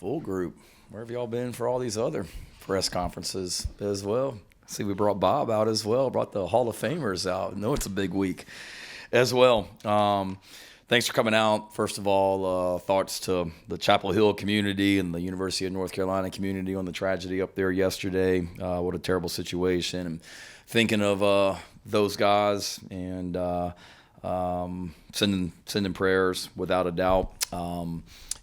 Full group. Where have y'all been for all these other press conferences as well? See, we brought Bob out as well, brought the Hall of Famers out. I know it's a big week as well. Thanks for coming out. First of all, thoughts to the Chapel Hill community and the University of North Carolina community on the tragedy up there yesterday. What a terrible situation. And thinking of those guys and sending prayers without a doubt.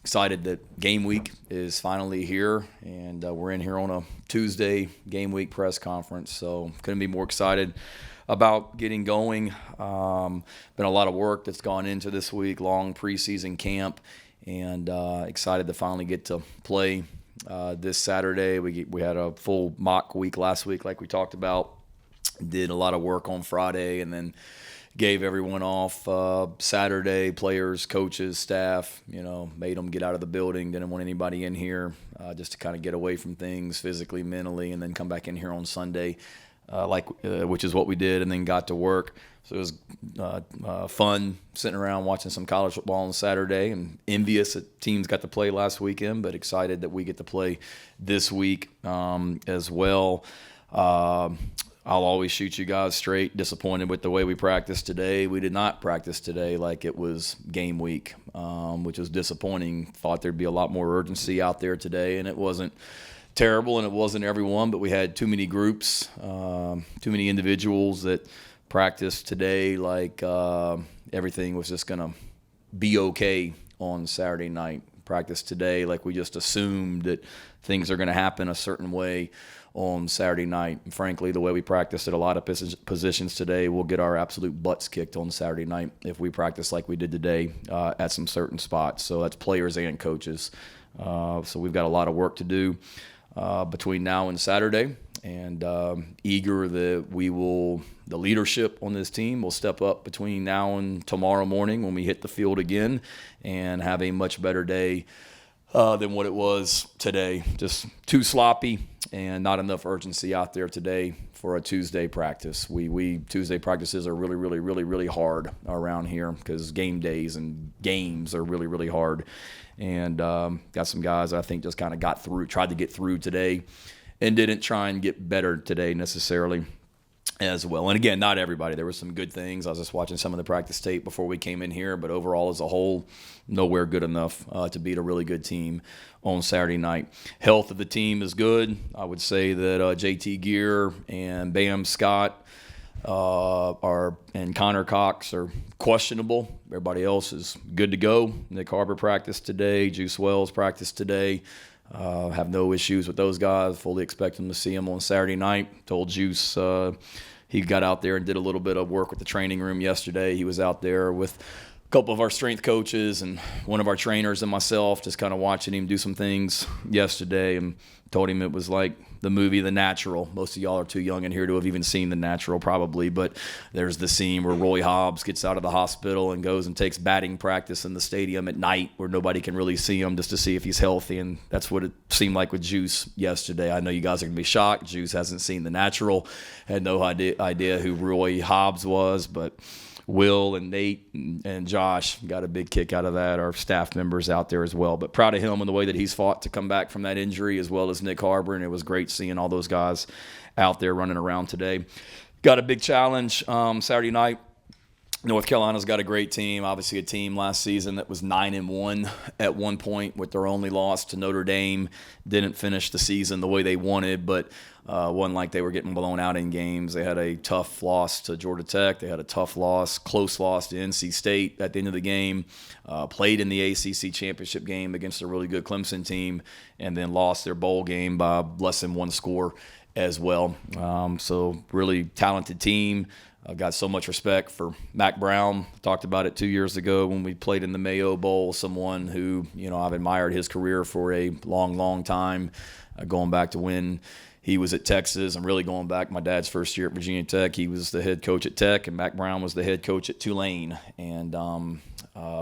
Excited that game week is finally here, and we're in here on a Tuesday game week press conference, so couldn't be more excited about getting going. Been a lot of work that's gone into this week, long preseason camp, and excited to finally get to play this Saturday. We had a full mock week last week like we talked about, did a lot of work on Friday, and then gave everyone off Saturday, players, coaches, staff, made them get out of the building. Didn't want anybody in here just to kind of get away from things physically, mentally, and then come back in here on Sunday, which is what we did, and then got to work. So it was fun sitting around watching some college football on Saturday, and envious that teams got to play last weekend, but excited that we get to play this week as well. I'll always shoot you guys straight. Disappointed with the way we practiced today. We did not practice today like it was game week, which was disappointing. Thought there'd be a lot more urgency out there today, and it wasn't terrible, and it wasn't everyone, but we had too many groups, too many individuals that practiced today like everything was just going to be okay on Saturday night. Practice today like we just assumed that things are going to happen a certain way on Saturday night. And frankly, the way we practiced at a lot of positions today, we'll get our absolute butts kicked on Saturday night if we practice like we did today at some certain spots. So that's players and coaches. So we've got a lot of work to do between now and Saturday, and eager that the leadership on this team will step up between now and tomorrow morning when we hit the field again and have a much better day than what it was today. Just too sloppy and not enough urgency out there today for a Tuesday practice. Tuesday practices are really, really, really, really hard around here because game days and games are really, really hard. And got some guys I think just kind of tried to get through today and didn't try and get better today necessarily as well. And again, not everybody. There were some good things. I was just watching some of the practice tape before we came in here, but overall as a whole, nowhere good enough to beat a really good team on Saturday night. Health of the team is good. I would say that JT Gear and Bam Scott and Connor Cox are questionable. Everybody else is good to go. Nick Harbor practiced today. Juice Wells practiced today. Have no issues with those guys. Fully expect them to see them on Saturday night. Told Juice he got out there and did a little bit of work with the training room yesterday. He was out there with a couple of our strength coaches and one of our trainers and myself, just kind of watching him do some things yesterday, and told him it was like the movie The Natural. Most of y'all are too young in here to have even seen The Natural probably, but there's the scene where Roy Hobbs gets out of the hospital and goes and takes batting practice in the stadium at night where nobody can really see him just to see if he's healthy, and that's what it seemed like with Juice yesterday. I know you guys are going to be shocked. Juice hasn't seen The Natural, had no idea who Roy Hobbs was, but Will and Nate and Josh got a big kick out of that. Our staff members out there as well. But proud of him and the way that he's fought to come back from that injury, as well as Nick Harbor. And it was great seeing all those guys out there running around today. Got a big challenge Saturday night. North Carolina's got a great team. Obviously a team last season that was 9-1 at one point with their only loss to Notre Dame. Didn't finish the season the way they wanted, but wasn't like they were getting blown out in games. They had a tough loss to Georgia Tech. They had a tough loss, close loss to NC State at the end of the game. Played in the ACC championship game against a really good Clemson team, and then lost their bowl game by less than one score as well. So really talented team. I've got so much respect for Mack Brown. Talked about it 2 years ago when we played in the Mayo Bowl, someone who, I've admired his career for a long, long time, going back to when he was at Texas and really going back my dad's first year at Virginia Tech. He was the head coach at Tech, and Mack Brown was the head coach at Tulane. And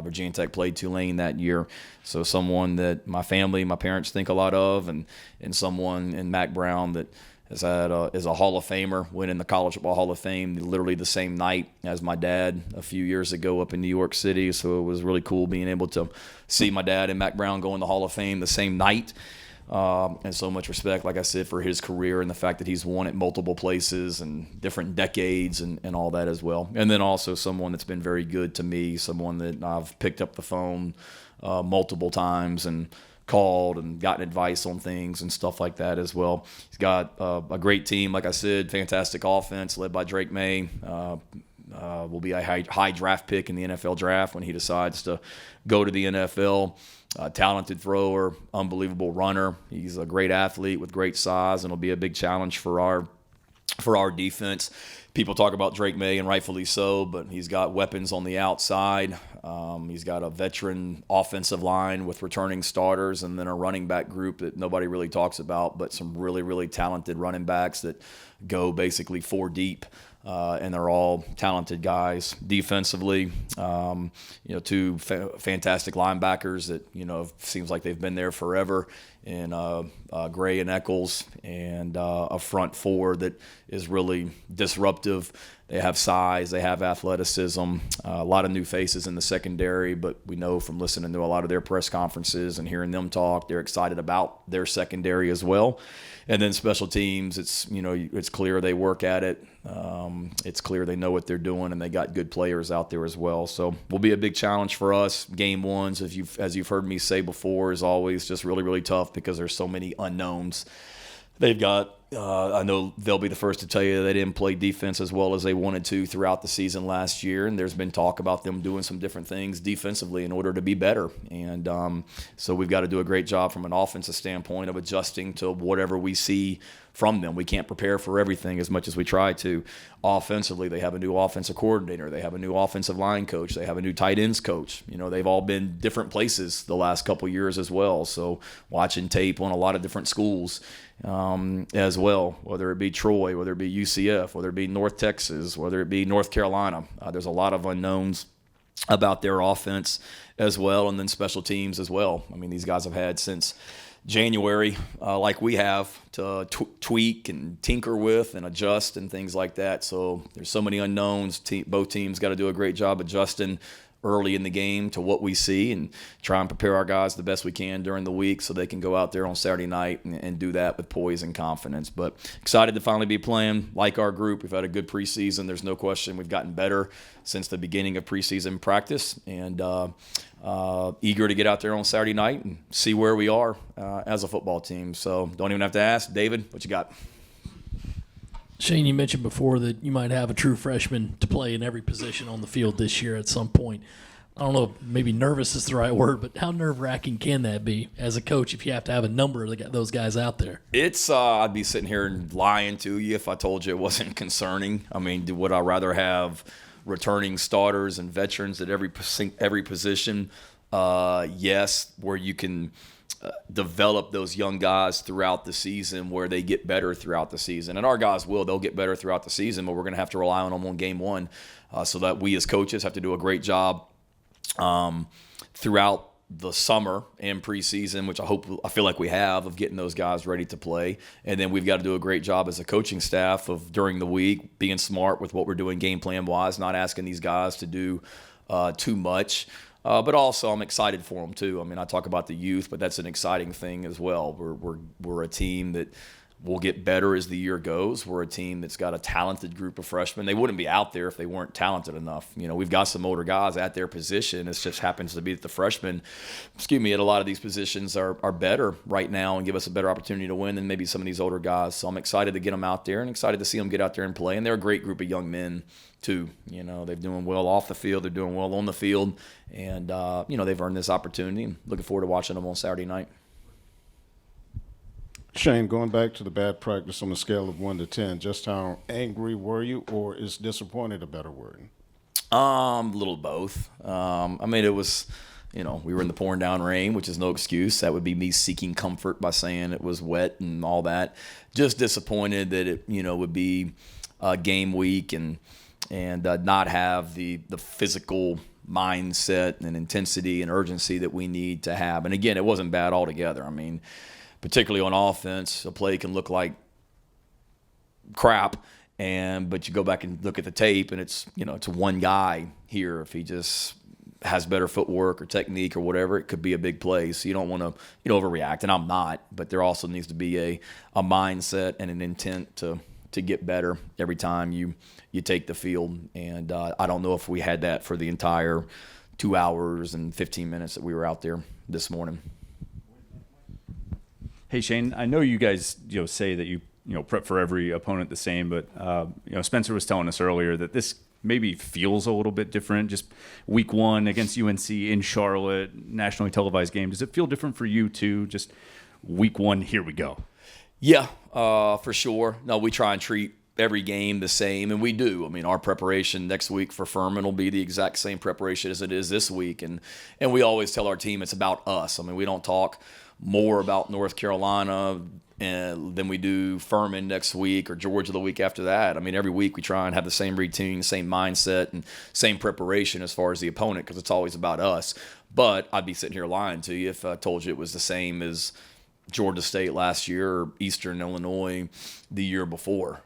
Virginia Tech played Tulane that year. So someone that my family, my parents think a lot of, and someone in Mack Brown that is a Hall of Famer, went in the College Football Hall of Fame literally the same night as my dad a few years ago up in New York City. So it was really cool being able to see my dad and Mack Brown go in the Hall of Fame the same night. And so much respect, like I said, for his career and the fact that he's won at multiple places and different decades and all that as well. And then also someone that's been very good to me, someone that I've picked up the phone multiple times and called and gotten advice on things and stuff like that as well. He's got a great team, like I said, fantastic offense led by Drake May. Will be a high draft pick in the NFL draft when he decides to go to the NFL. Talented thrower, unbelievable runner. He's a great athlete with great size, and will be a big challenge for our defense. People talk about Drake May, and rightfully so, but he's got weapons on the outside. He's got a veteran offensive line with returning starters, and then a running back group that nobody really talks about, but some really, really talented running backs that go basically 4 deep. And they're all talented guys defensively. 2 fantastic linebackers that seems like they've been there forever. And Gray and Eccles, and a front 4 that is really disruptive. They have size, they have athleticism. A lot of new faces in the secondary, but we know from listening to a lot of their press conferences and hearing them talk, they're excited about their secondary as well. And then special teams, it's clear they work at it. It's clear they know what they're doing, and they got good players out there as well. So will be a big challenge for us. Game ones, as you've heard me say before, is always just really, really tough because there's so many unknowns. They've got, I know they'll be the first to tell you they didn't play defense as well as they wanted to throughout the season last year, and there's been talk about them doing some different things defensively in order to be better. And so we've got to do a great job from an offensive standpoint of adjusting to whatever we see from them. We can't prepare for everything as much as we try to. Offensively, they have a new offensive coordinator. They have a new offensive line coach. They have a new tight ends coach. They've all been different places the last couple years as well. So watching tape on a lot of different schools as well, whether it be Troy, whether it be UCF, whether it be North Texas, whether it be North Carolina. There's a lot of unknowns about their offense as well, and then special teams as well. These guys have had since January, like we have, to tweak and tinker with and adjust and things like that. So there's so many unknowns. Both teams got to do a great job adjusting early in the game to what we see and try and prepare our guys the best we can during the week so they can go out there on Saturday night and do that with poise and confidence. But excited to finally be playing. Like our group, we've had a good preseason. There's no question we've gotten better since the beginning of preseason practice, and eager to get out there on Saturday night and see where we are as a football team. So don't even have to ask. David, what you got? Shane, you mentioned before that you might have a true freshman to play in every position on the field this year at some point. I don't know if maybe nervous is the right word, but how nerve-wracking can that be as a coach if you have to have a number of those guys out there? It's I'd be sitting here and lying to you if I told you it wasn't concerning. Would I rather have returning starters and veterans at every position? Yes, where you can develop those young guys throughout the season where they get better throughout the season. And our guys they'll get better throughout the season, but we're going to have to rely on them on game one, so that we as coaches have to do a great job throughout the summer and preseason, which I feel like we have, of getting those guys ready to play. And then we've got to do a great job as a coaching staff of during the week being smart with what we're doing game plan wise, not asking these guys to do too much. But also, I'm excited for them too. I talk about the youth, but that's an exciting thing as well. We're a team that will get better as the year goes. We're a team that's got a talented group of freshmen. They wouldn't be out there if they weren't talented enough. We've got some older guys at their position. It just happens to be that the freshmen, at a lot of these positions are better right now and give us a better opportunity to win than maybe some of these older guys. So I'm excited to get them out there and excited to see them get out there and play. And they're a great group of young men too. They're doing well off the field. They're doing well on the field. And, they've earned this opportunity. And looking forward to watching them on Saturday night. Shane, going back to the bad practice on a scale of 1 to 10, just how angry were you, or is disappointed a better word? A little both. It was, we were in the pouring down rain, which is no excuse. That would be me seeking comfort by saying it was wet and all that. Just disappointed that it, would be game week and not have the physical mindset and intensity and urgency that we need to have. And again, it wasn't bad altogether. Particularly on offense, a play can look like crap. But you go back and look at the tape, and it's one guy here. If he just has better footwork or technique or whatever, it could be a big play. So you don't want to overreact, and I'm not. But there also needs to be a mindset and an intent to get better every time you take the field. And I don't know if we had that for the entire 2 hours and 15 minutes that we were out there this morning. Hey Shane, I know you guys say that you prep for every opponent the same, but Spencer was telling us earlier that this maybe feels a little bit different. Just week 1 against UNC in Charlotte, nationally televised game. Does it feel different for you too? Just week 1, here we go. Yeah, for sure. No, we try and treat every game the same, and we do. I mean, our preparation next week for Furman will be the exact same preparation as it is this week, and we always tell our team it's about us. I mean, we don't talk more about North Carolina than we do Furman next week or Georgia the week after that. I mean, every week we try and have the same routine, same mindset, and same preparation as far as the opponent, because it's always about us. But I'd be sitting here lying to you if I told you it was the same as Georgia State last year or Eastern Illinois the year before.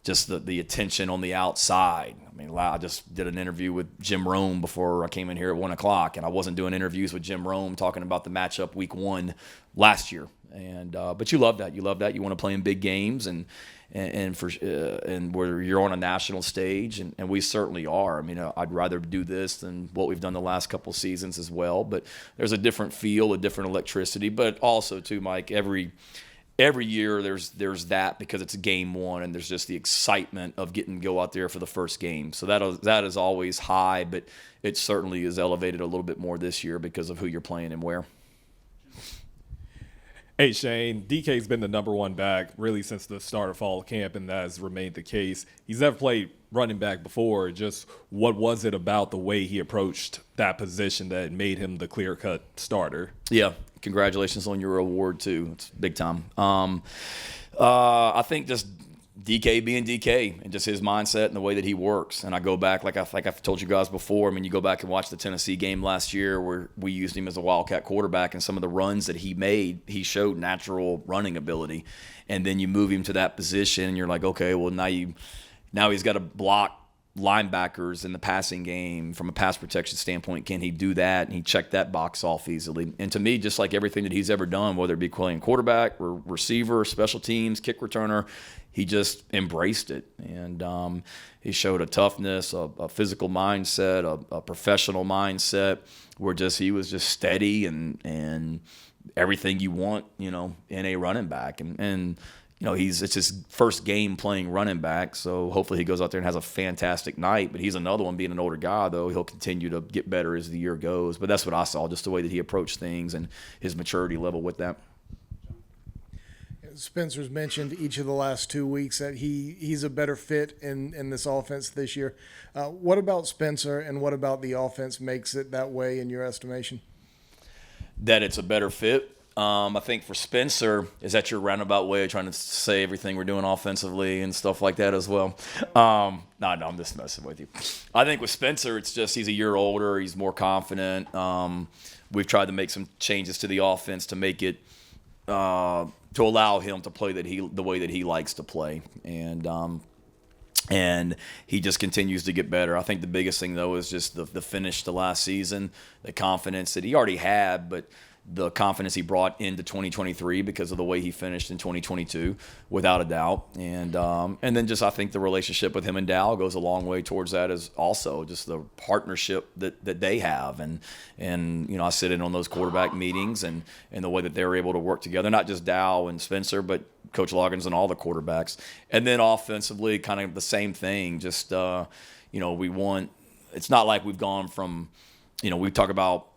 Just the attention on the outside. I mean, I just did an interview with Jim Rome before I came in here at 1 o'clock, and I wasn't doing interviews with Jim Rome talking about the matchup week 1 last year. But you love that. You love that. You want to play in big games and where you're on a national stage, and we certainly are. I mean, I'd rather do this than what we've done the last couple of seasons as well. But there's a different feel, a different electricity. But also, too, Mike, every year there's that, because it's game 1 and there's just the excitement of getting to go out there for the first game. So that is always high, but it certainly is elevated a little bit more this year because of who you're playing and where. Hey Shane, DK's been the number 1 back really since the start of fall camp, and that has remained the case. He's never played running back before. Just what was it about the way he approached that position that made him the clear-cut starter? Yeah, congratulations on your award too. It's big time. I think just DK being DK and just his mindset and the way that he works. And I go back, like I've told you guys before, I mean, you go back and watch the Tennessee game last year where we used him as a Wildcat quarterback, and some of the runs that he made, he showed natural running ability. And then you move him to that position and you're like, okay, well now he's got to block linebackers in the passing game from a pass protection standpoint. Can he do that? And he checked that box off easily. And to me, just like everything that he's ever done, whether it be playing quarterback, receiver, special teams, kick returner, he just embraced it. And he showed a toughness, a physical mindset, a professional mindset, where he was just steady and everything you want, in a running back. And it's his first game playing running back, so hopefully he goes out there and has a fantastic night. But he's another one, being an older guy, though. He'll continue to get better as the year goes. But that's what I saw, just the way that he approached things and his maturity level with that. Spencer's mentioned each of the last 2 weeks that he's a better fit in this offense this year. What about Spencer and what about the offense makes it that way in your estimation? That it's a better fit. I think for Spencer, is that your roundabout way of trying to say everything we're doing offensively and stuff like that as well? No, I'm just messing with you. I think with Spencer, it's just he's a year older. He's more confident. We've tried to make some changes to the offense to make it to allow him to play the way that he likes to play. And he just continues to get better. I think the biggest thing, though, is just the finish to last season, the confidence that he already had, but the confidence he brought into 2023 because of the way he finished in 2022, without a doubt. And then just I think the relationship with him and Dow goes a long way towards that, as also just the partnership that they have. And I sit in on those quarterback meetings and the way that they're able to work together, not just Dow and Spencer, but Coach Loggins and all the quarterbacks. And then offensively, kind of the same thing. Just, it's not like we've gone from, we talk about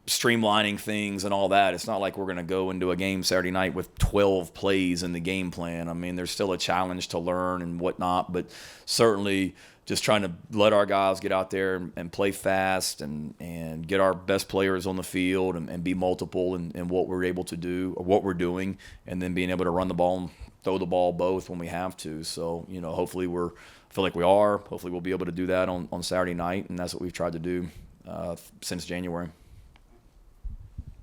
streamlining things and all that. It's not like we're going to go into a game Saturday night with 12 plays in the game plan. I mean, there's still a challenge to learn and whatnot, but certainly just trying to let our guys get out there and play fast and get our best players on the field and be multiple in what we're able to do or what we're doing, and then being able to run the ball and throw the ball both when we have to. So, hopefully I feel like we are. Hopefully we'll be able to do that on Saturday night, and that's what we've tried to do since January.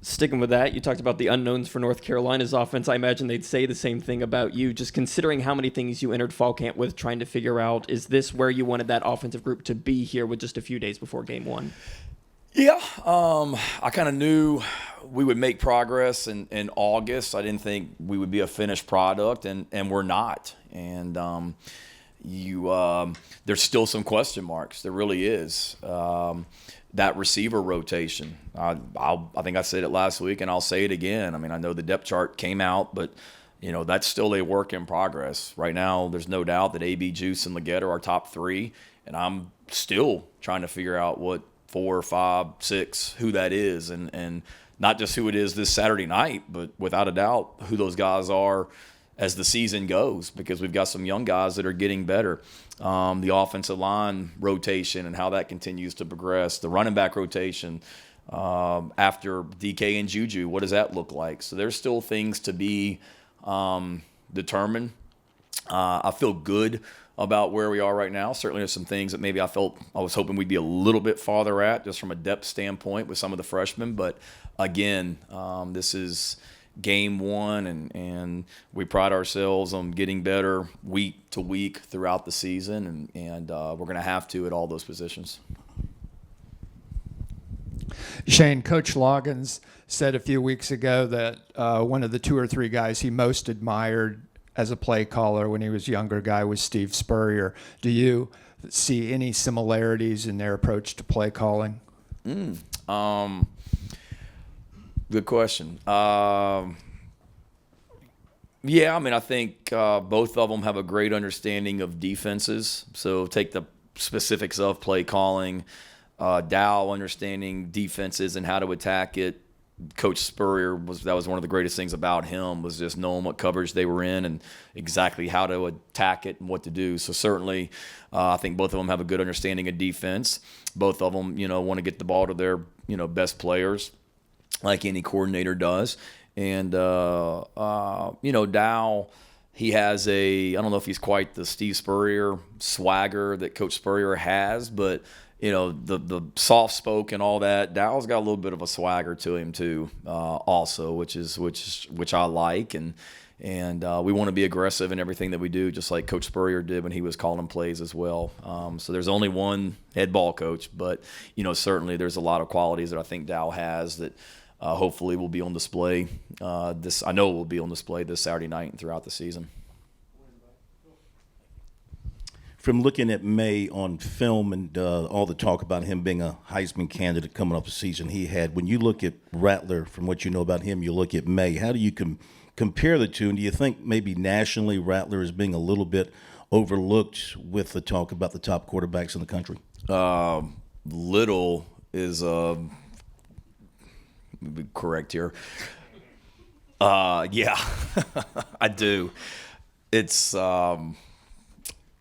sticking with that, you talked about the unknowns for North Carolina's offense. I imagine they'd say the same thing about you. Just considering how many things you entered fall camp with, trying to figure out, is this where you wanted that offensive group to be here with just a few days before game one? Yeah, I kind of knew we would make progress in August. I didn't think we would be a finished product, and we're not. And there's still some question marks. There really is. That receiver rotation. I think I said it last week, and I'll say it again. I mean, I know the depth chart came out, but that's still a work in progress. Right now, there's no doubt that AB, Juice, and Leggett are our top three, and I'm still trying to figure out what 4, 5, 6, who that is, and not just who it is this Saturday night, but without a doubt who those guys are as the season goes, because we've got some young guys that are getting better. The offensive line rotation and how that continues to progress. The running back rotation after DK and Juju, what does that look like? So there's still things to be determined. I feel good about where we are right now. Certainly there's some things that maybe I was hoping we'd be a little bit farther at, just from a depth standpoint with some of the freshmen. But again, this is game one, and we pride ourselves on getting better week to week throughout the season, and we're going to have to at all those positions. Shane, Coach Loggins said a few weeks ago that one of the 2 or 3 guys he most admired as a play caller when he was a younger guy was Steve Spurrier. Do you see any similarities in their approach to play calling? Good question. Yeah, I mean, I think both of them have a great understanding of defenses. So take the specifics of play calling. Dow understanding defenses and how to attack it. Coach Spurrier that was one of the greatest things about him, was just knowing what coverage they were in and exactly how to attack it and what to do. So certainly, I think both of them have a good understanding of defense. Both of them, want to get the ball to their, best players, like any coordinator does. And Dow, he has I don't know if he's quite the Steve Spurrier swagger that Coach Spurrier has, but the soft spoke and all that. Dow's got a little bit of a swagger to him too, also, which I like, and we want to be aggressive in everything that we do, just like Coach Spurrier did when he was calling plays as well. So there's only one head ball coach, but certainly there's a lot of qualities that I think Dow has that hopefully will be on display. I know it will be on display this Saturday night and throughout the season. From looking at May on film and all the talk about him being a Heisman candidate coming off the season he had, when you look at Rattler, from what you know about him, you look at May, how do you compare the two? And do you think maybe nationally Rattler is being a little bit overlooked with the talk about the top quarterbacks in the country? Little is be correct here. Yeah, I do. It's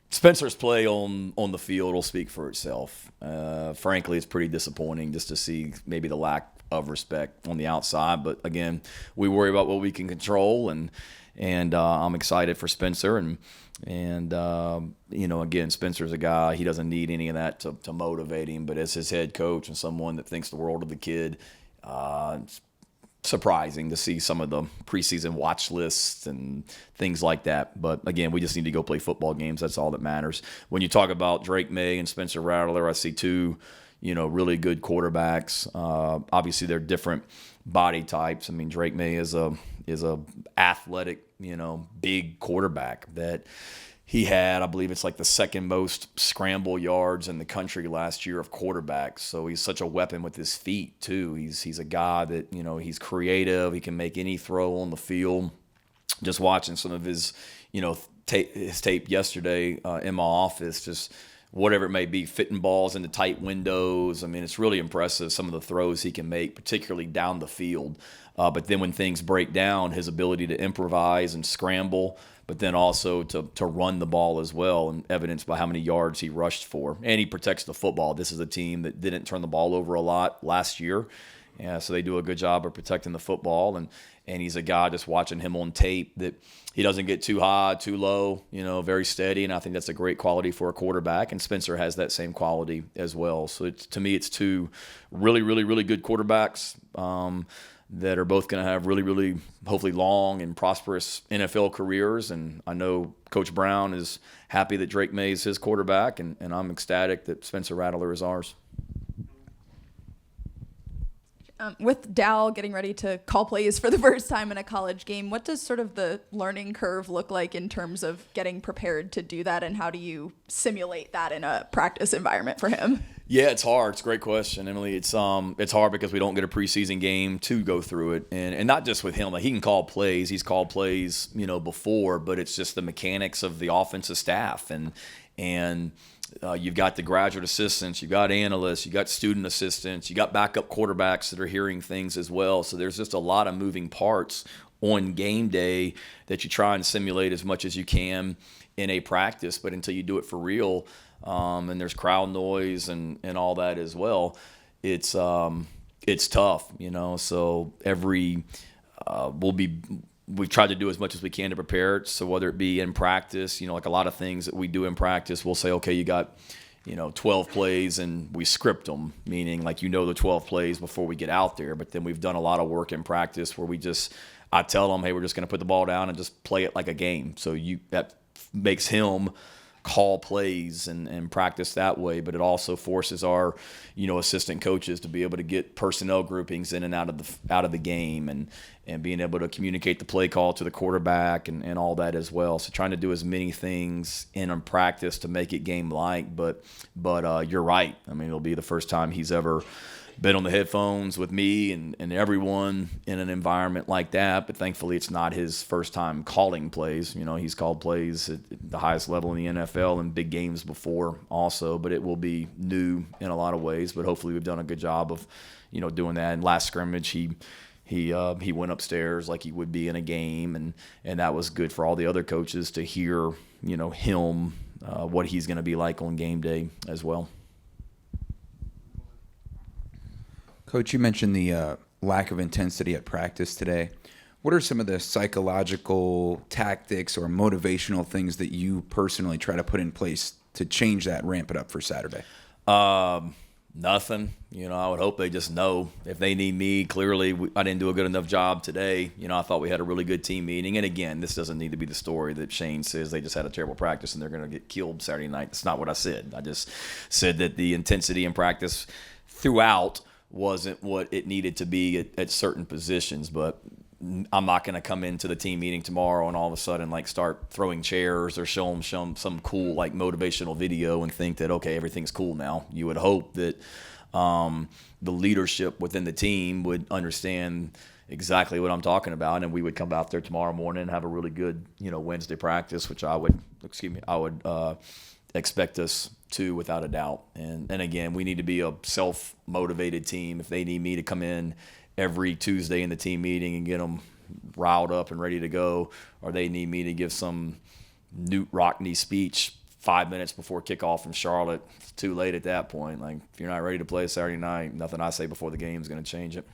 Spencer's play on the field will speak for itself. Frankly, it's pretty disappointing just to see maybe the lack of respect on the outside. But again, we worry about what we can control, and I'm excited for Spencer. And again, Spencer's a guy, he doesn't need any of that to motivate him. But as his head coach and someone that thinks the world of the kid, it's surprising to see some of the preseason watch lists and things like that. But again, we just need to go play football games. That's all that matters. When you talk about Drake May and Spencer Rattler, I see two, really good quarterbacks. Obviously, they're different body types. I mean, Drake May is a athletic, big quarterback that he had, I believe it's like the second most scramble yards in the country last year of quarterbacks. So he's such a weapon with his feet too. He's a guy that, he's creative. He can make any throw on the field. Just watching some of his, his tape yesterday in my office, just whatever it may be, fitting balls into tight windows. I mean, it's really impressive, some of the throws he can make, particularly down the field. But then when things break down, his ability to improvise and scramble, but then also to run the ball as well, and evidenced by how many yards he rushed for. And he protects the football. This is a team that didn't turn the ball over a lot last year. Yeah, so they do a good job of protecting the football. And he's a guy, just watching him on tape, that he doesn't get too high, too low, very steady. And I think that's a great quality for a quarterback. And Spencer has that same quality as well. So to me, it's two really, really, really good quarterbacks. that are both going to have really, really, hopefully long and prosperous NFL careers. And I know Coach Brown is happy that Drake May is his quarterback, and I'm ecstatic that Spencer Rattler is ours. With Dow getting ready to call plays for the first time in a college game, what does sort of the learning curve look like in terms of getting prepared to do that, and how do you simulate that in a practice environment for him? Yeah, it's hard. It's a great question, Emily. It's hard because we don't get a preseason game to go through it, and not just with him. Like, he can call plays. He's called plays, before, but it's just the mechanics of the offensive staff, and you've got the graduate assistants, you've got analysts, you've got student assistants, you got backup quarterbacks that are hearing things as well. So there's just a lot of moving parts on game day that you try and simulate as much as you can in a practice, but until you do it for real, and there's crowd noise and all that as well, it's tough, So we've tried to do as much as we can to prepare it. So whether it be in practice, like a lot of things that we do in practice, we'll say, okay, you got 12 plays, and we script them, meaning like the 12 plays before we get out there. But then we've done a lot of work in practice where I tell them, hey, we're just going to put the ball down and just play it like a game. So that makes him call plays and practice that way, but it also forces our assistant coaches to be able to get personnel groupings in and out of the game, and being able to communicate the play call to the quarterback and all that as well. So trying to do as many things in practice to make it game-like, but you're right. I mean, it'll be the first time he's ever been on the headphones with me and everyone in an environment like that, but thankfully it's not his first time calling plays. He's called plays at the highest level in the NFL in big games before also, but it will be new in a lot of ways. But hopefully we've done a good job of doing that. And last scrimmage he went upstairs like he would be in a game, and that was good for all the other coaches to hear him, what he's going to be like on game day as well. Coach, you mentioned the lack of intensity at practice today. What are some of the psychological tactics or motivational things that you personally try to put in place to change that, ramp it up for Saturday? Nothing. I would hope they just know if they need me. Clearly, I didn't do a good enough job today. I thought we had a really good team meeting. And again, this doesn't need to be the story that Shane says they just had a terrible practice and they're going to get killed Saturday night. That's not what I said. I just said that the intensity in practice throughout wasn't what it needed to be at certain positions. But I'm not going to come into the team meeting tomorrow and all of a sudden start throwing chairs or show them some cool motivational video and think that, okay, everything's cool now. You would hope that the leadership within the team would understand exactly what I'm talking about, and we would come out there tomorrow morning and have a really good Wednesday practice, which I would expect us to, without a doubt. And again, we need to be a self-motivated team. If they need me to come in every Tuesday in the team meeting and get them riled up and ready to go, or they need me to give some Newt Rockne speech 5 minutes before kickoff in Charlotte, it's too late at that point. If you're not ready to play Saturday night, nothing I say before the game is going to change it.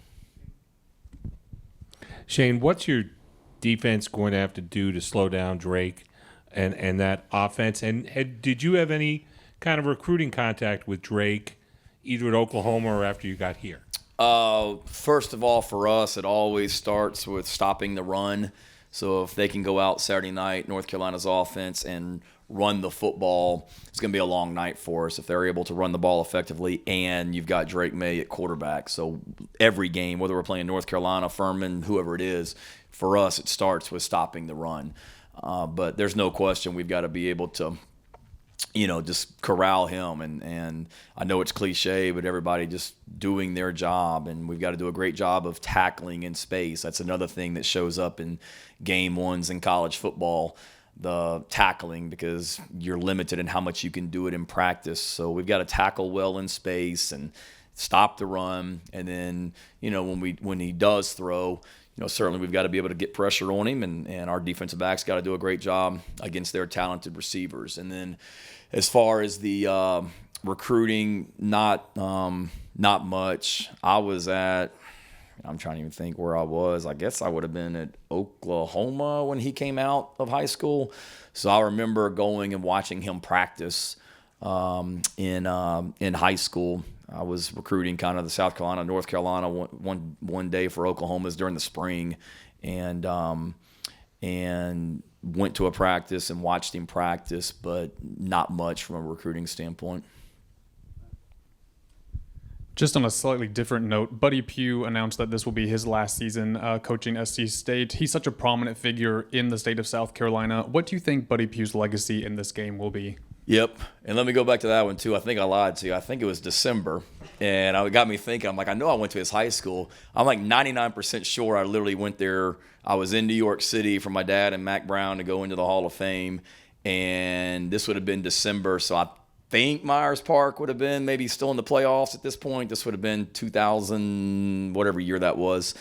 Shane, what's your defense going to have to do to slow down Drake and that offense? And did you have any kind of recruiting contact with Drake, either at Oklahoma or after you got here? First of all, for us, it always starts with stopping the run. So if they can go out Saturday night, North Carolina's offense, and run the football, it's going to be a long night for us if they're able to run the ball effectively, and you've got Drake May at quarterback. So every game, whether we're playing North Carolina, Furman, whoever it is, for us it starts with stopping the run. But there's no question we've got to be able to just corral him. And I know it's cliche, but everybody just doing their job. And we've got to do a great job of tackling in space. That's another thing that shows up in game ones in college football, the tackling, because you're limited in how much you can do it in practice. So we've got to tackle well in space and stop the run. And then, when he does throw, certainly we've got to be able to get pressure on him, and our defensive backs got to do a great job against their talented receivers. And then as far as the recruiting, not much. I'm trying to even think where I was. I guess I would have been at Oklahoma when he came out of high school. So I remember going and watching him practice in high school. I was recruiting kind of the South Carolina, North Carolina one day for Oklahoma's during the spring, and went to a practice and watched him practice, but not much from a recruiting standpoint. Just on a slightly different note, Buddy Pugh announced that this will be his last season coaching SC State. He's such a prominent figure in the state of South Carolina. What do you think Buddy Pugh's legacy in this game will be? Yep. And let me go back to that one, too. I think I lied to you. I think it was December. And it got me thinking. I'm like, I know I went to his high school. I'm like 99% sure I literally went there. I was in New York City for my dad and Mack Brown to go into the Hall of Fame. And this would have been December. So I think Myers Park would have been maybe still in the playoffs at this point. This would have been 2000, whatever year that was.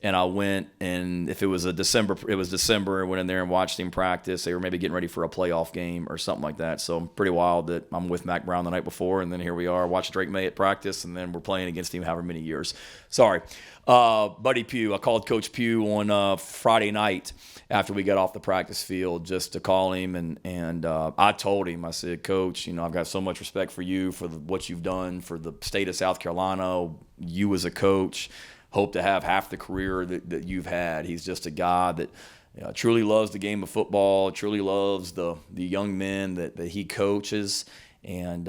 And I went, and if it was December, I went in there and watched him practice. They were maybe getting ready for a playoff game or something like that. So pretty wild that I'm with Mack Brown the night before, and then here we are, watching Drake May at practice, and then we're playing against him however many years. Sorry. Buddy Pugh, I called Coach Pugh on Friday night after we got off the practice field just to call him, and I told him, I said, Coach, I've got so much respect for you, for what you've done for the state of South Carolina, you as a coach. Hope to have half the career that you've had. He's just a guy that truly loves the game of football, truly loves the young men that he coaches, and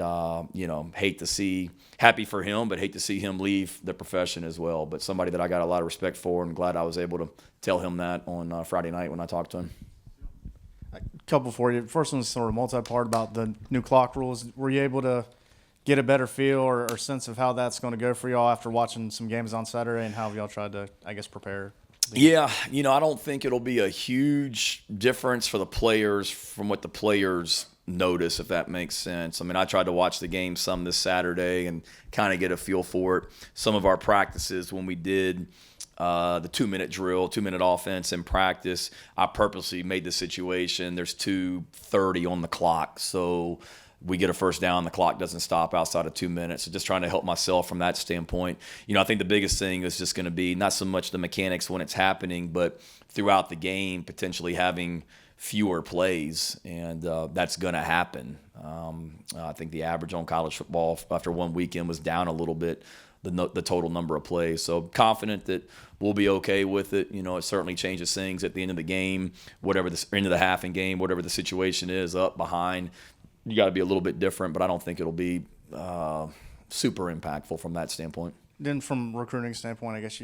happy for him, but hate to see him leave the profession as well. But somebody that I got a lot of respect for, and glad I was able to tell him that on Friday night when I talked to him. A couple for you. First one's sort of multi-part about the new clock rules. Were you able to get a better feel or sense of how that's going to go for y'all after watching some games on Saturday, and how have y'all tried to, prepare? Yeah, I don't think it'll be a huge difference for the players from what the players notice, if that makes sense. I tried to watch the game some this Saturday and kind of get a feel for it. Some of our practices when we did the 2-minute drill, 2-minute offense in practice, I purposely made the situation, there's 2:30 on the clock, so we get a first down, the clock doesn't stop outside of 2 minutes. So just trying to help myself from that standpoint. I think the biggest thing is just going to be not so much the mechanics when it's happening, but throughout the game, potentially having fewer plays, and that's going to happen. I think the average on college football after one weekend was down a little bit, the total number of plays. So confident that we'll be okay with it. It certainly changes things at the end of the game, whatever the end of the half in game, whatever the situation is, up, behind. You got to be a little bit different, but I don't think it'll be super impactful from that standpoint. Then from recruiting standpoint, I guess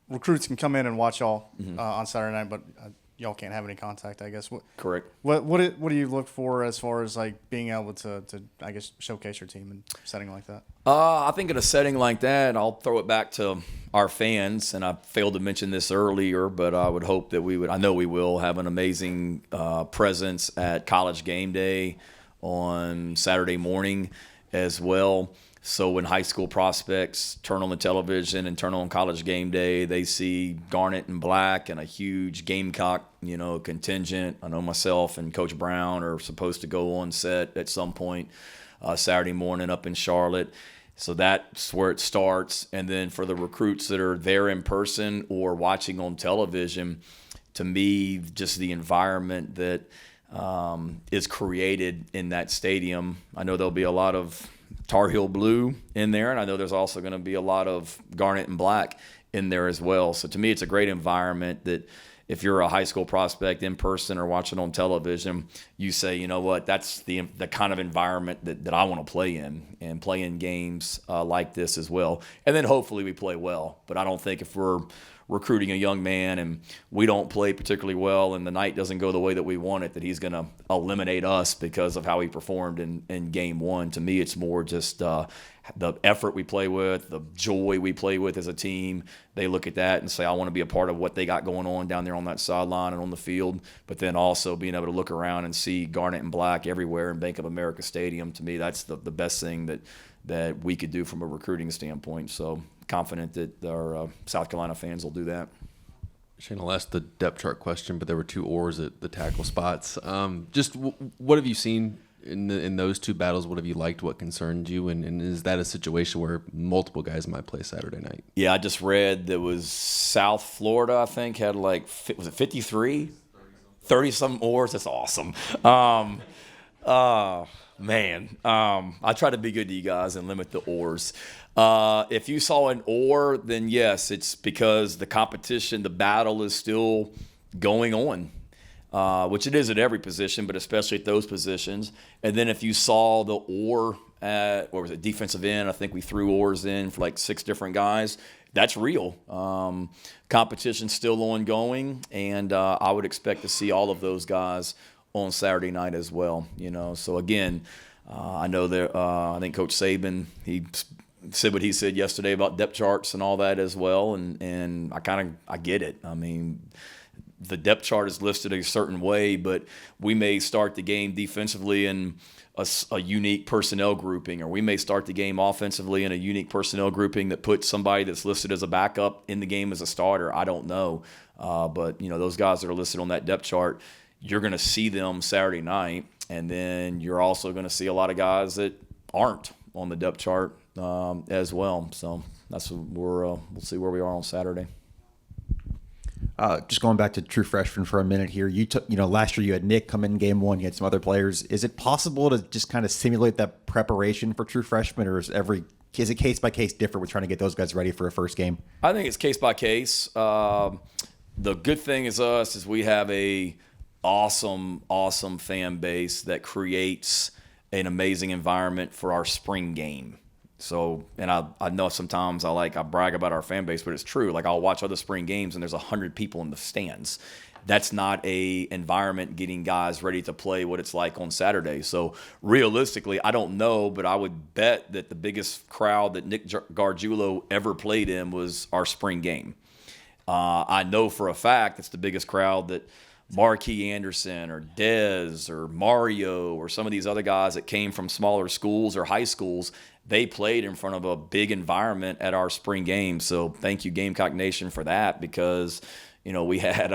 recruits can come in and watch y'all on Saturday night, but y'all can't have any contact, I guess. Correct. What do you look for as far as being able to I guess showcase your team in a setting like that? I think in a setting like that, I'll throw it back to our fans, and I failed to mention this earlier, but I would hope that I know we will have an amazing presence at College Game Day on Saturday morning as well. So when high school prospects turn on the television and turn on College Game Day, they see garnet and black and a huge Gamecock, contingent. I know myself and Coach Brown are supposed to go on set at some point Saturday morning up in Charlotte. So that's where it starts. And then for the recruits that are there in person or watching on television, to me, just the environment that is created in that stadium. I know there'll be a lot of Tar Heel blue in there, and I know there's also going to be a lot of garnet and black in there as well. So to me, it's a great environment that if you're a high school prospect in person or watching on television, you say, you know what, that's the kind of environment that I want to play in, and play in games like this as well. And then hopefully we play well. But I don't think if we're recruiting a young man and we don't play particularly well and the night doesn't go the way that we want it, that he's going to eliminate us because of how he performed in game one. To me, it's more just the effort we play with, the joy we play with as a team. They look at that and say, I want to be a part of what they got going on down there on that sideline and on the field. But then also being able to look around and see garnet and black everywhere in Bank of America Stadium, to me, that's the best thing that we could do from a recruiting standpoint. So confident that our South Carolina fans will do that. Shane, I'll ask the depth chart question, but there were 2 oars at the tackle spots. Just what have you seen in those 2 battles? What have you liked? What concerned you? And is that a situation where multiple guys might play Saturday night? Yeah, I just read there was South Florida, I think, had was it 53? 30-some oars. That's awesome. Man, I try to be good to you guys and limit the ors. If you saw an or, then yes, it's because the competition, the battle is still going on, which it is at every position, but especially at those positions. And then if you saw the or at, what was it, defensive end, I think we threw ors in for like 6 different guys. That's real. Competition's still ongoing, and I would expect to see all of those guys on Saturday night as well. So again, I know that I think Coach Saban, he said what he said yesterday about depth charts and all that as well, and I get it. I mean, the depth chart is listed a certain way, but we may start the game defensively in a unique personnel grouping, or we may start the game offensively in a unique personnel grouping that puts somebody that's listed as a backup in the game as a starter. I don't know, but those guys that are listed on that depth chart, you're going to see them Saturday night, and then you're also going to see a lot of guys that aren't on the depth chart as well. So that's we'll see where we are on Saturday. Just going back to true freshman for a minute here. Last year you had Nick come in game 1. You had some other players. Is it possible to just kind of simulate that preparation for true freshmen, or is it case by case different with trying to get those guys ready for a first game? I think it's case by case. The good thing is we have a awesome fan base that creates an amazing environment for our spring game. So, and I know sometimes I brag about our fan base, but it's true. Like, I'll watch other spring games and there's 100 people in the stands. That's not a environment getting guys ready to play what it's like on Saturday. So realistically, I don't know, but I would bet that the biggest crowd that Nick Gargiulo ever played in was our spring game. I know for a fact it's the biggest crowd that Marquis Anderson or Dez or Mario or some of these other guys that came from smaller schools or high schools, they played in front of a big environment at our spring game. So thank you, Gamecock Nation, for that, because, we had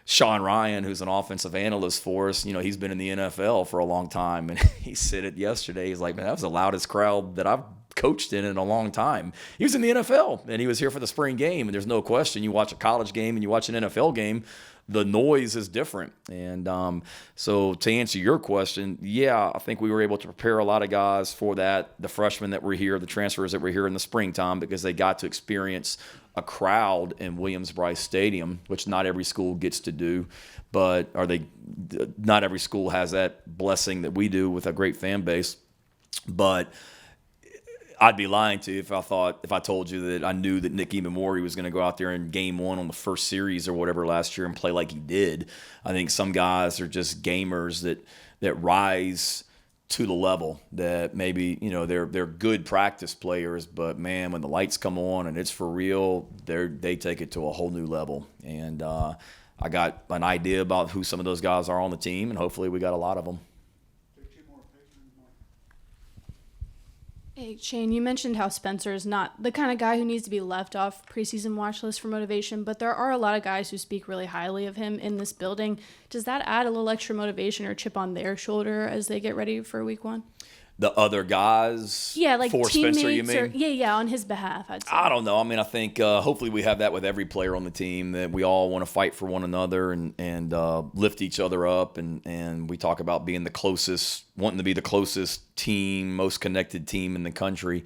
Sean Ryan, who's an offensive analyst for us. He's been in the NFL for a long time, and he said it yesterday. He's like, man, that was the loudest crowd that I've coached in a long time. He was in the NFL, and he was here for the spring game, and there's no question. You watch a college game and you watch an NFL game, the noise is different. And so to answer your question, yeah, I think we were able to prepare a lot of guys for that, the freshmen that were here, the transfers that were here in the springtime, because they got to experience a crowd in Williams-Brice Stadium, which not every school gets to do, not every school has that blessing that we do with a great fan base. But I'd be lying to you if I told you that I knew that Nick Imamori was going to go out there in game 1 on the first series or whatever last year and play like he did. I think some guys are just gamers that rise to the level that maybe, they're good practice players, but man, when the lights come on and it's for real, they take it to a whole new level. And I got an idea about who some of those guys are on the team, and hopefully we got a lot of them. Hey, Shane, you mentioned how Spencer is not the kind of guy who needs to be left off preseason watch list for motivation, but there are a lot of guys who speak really highly of him in this building. Does that add a little extra motivation or chip on their shoulder as they get ready for week 1? The other guys, like for teammates, Spencer, you mean? on his behalf, I'd say. I don't know. I mean, I think hopefully we have that with every player on the team, that we all want to fight for one another and lift each other up. And we talk about being wanting to be the closest team, most connected team in the country.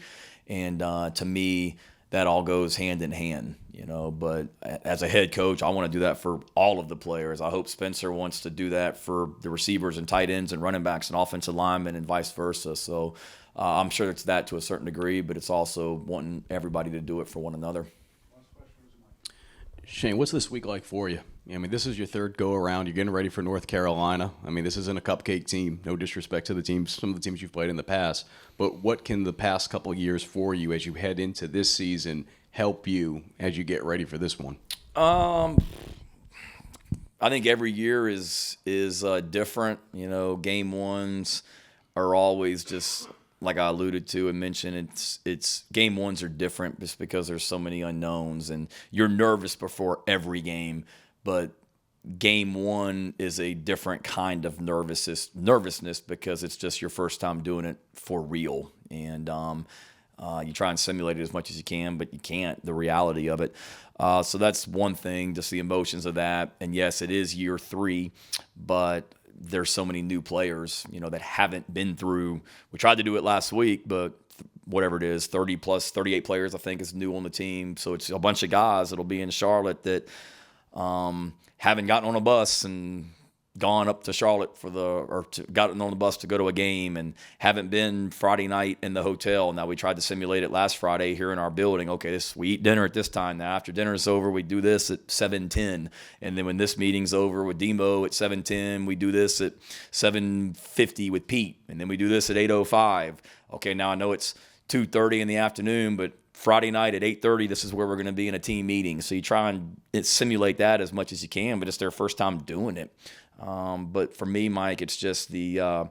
And to me, that all goes hand in hand, But as a head coach, I want to do that for all of the players. I hope Spencer wants to do that for the receivers and tight ends and running backs and offensive linemen and vice versa. So I'm sure it's that to a certain degree, but it's also wanting everybody to do it for one another. Shane, what's this week like for you? I mean, this is your 3rd go-around. You're getting ready for North Carolina. I mean, this isn't a cupcake team. No disrespect to some of the teams you've played in the past. But what can the past couple of years for you as you head into this season help you as you get ready for this one? I think every year is different. Game 1s are always just, like I alluded to and mentioned, it's game 1s are different just because there's so many unknowns, and you're nervous before every game. But game 1 is a different kind of nervousness because it's just your first time doing it for real. And you try and simulate it as much as you can, but you can't, the reality of it. So that's one thing, just the emotions of that. And yes, it is year 3, but there's so many new players, that haven't been through. We tried to do it last week, but whatever it is, 30 plus 38 players, I think, is new on the team. So it's a bunch of guys that'll be in Charlotte that haven't gotten on a bus and gone up to Charlotte gotten on the bus to go to a game and haven't been Friday night in the hotel. Now, we tried to simulate it last Friday here in our building. Okay, we eat dinner at this time. Now, after dinner is over, we do this at 7:10. And then when this meeting's over with Demo at 7:10, we do this at 7:50 with Pete. And then we do this at 8:05. Okay, now I know it's 2:30 in the afternoon, but Friday night at 8:30, this is where we're going to be in a team meeting. So you try and simulate that as much as you can, but it's their first time doing it. But for me, Mike, it's just I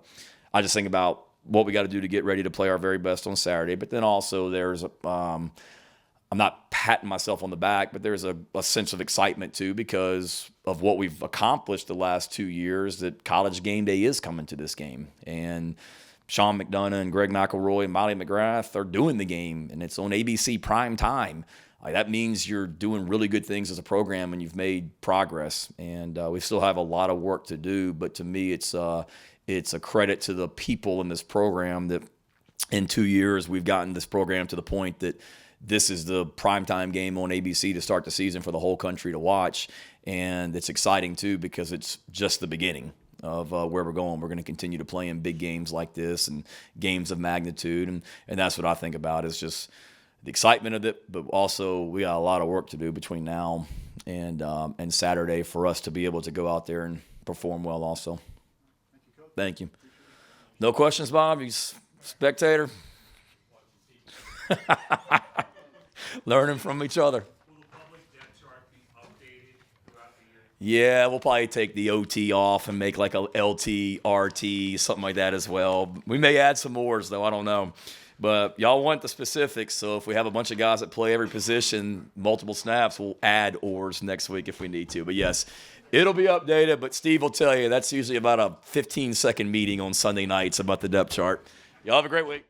just think about what we got to do to get ready to play our very best on Saturday. But then also there's, I'm not patting myself on the back, but there's a sense of excitement too because of what we've accomplished the last 2 years, that College Game Day is coming to this game. And Sean McDonough and Greg McElroy and Molly McGrath are doing the game, and it's on ABC prime time. That means you're doing really good things as a program and you've made progress. And we still have a lot of work to do, but to me it's a credit to the people in this program that in 2 years we've gotten this program to the point that this is the primetime game on ABC to start the season for the whole country to watch. And it's exciting too because it's just the beginning of where we're going. We're going to continue to play in big games like this and games of magnitude. And that's what I think about is just the excitement of it, but also we got a lot of work to do between now and Saturday for us to be able to go out there and perform well also. Thank you. No questions, Bob? You spectator? Learning from each other. Yeah, we'll probably take the OT off and make like a LT, RT, something like that as well. We may add some mores, though. I don't know. But y'all want the specifics, so if we have a bunch of guys that play every position, multiple snaps, we'll add ors next week if we need to. But, yes, it'll be updated. But Steve will tell you that's usually about a 15-second meeting on Sunday nights about the depth chart. Y'all have a great week.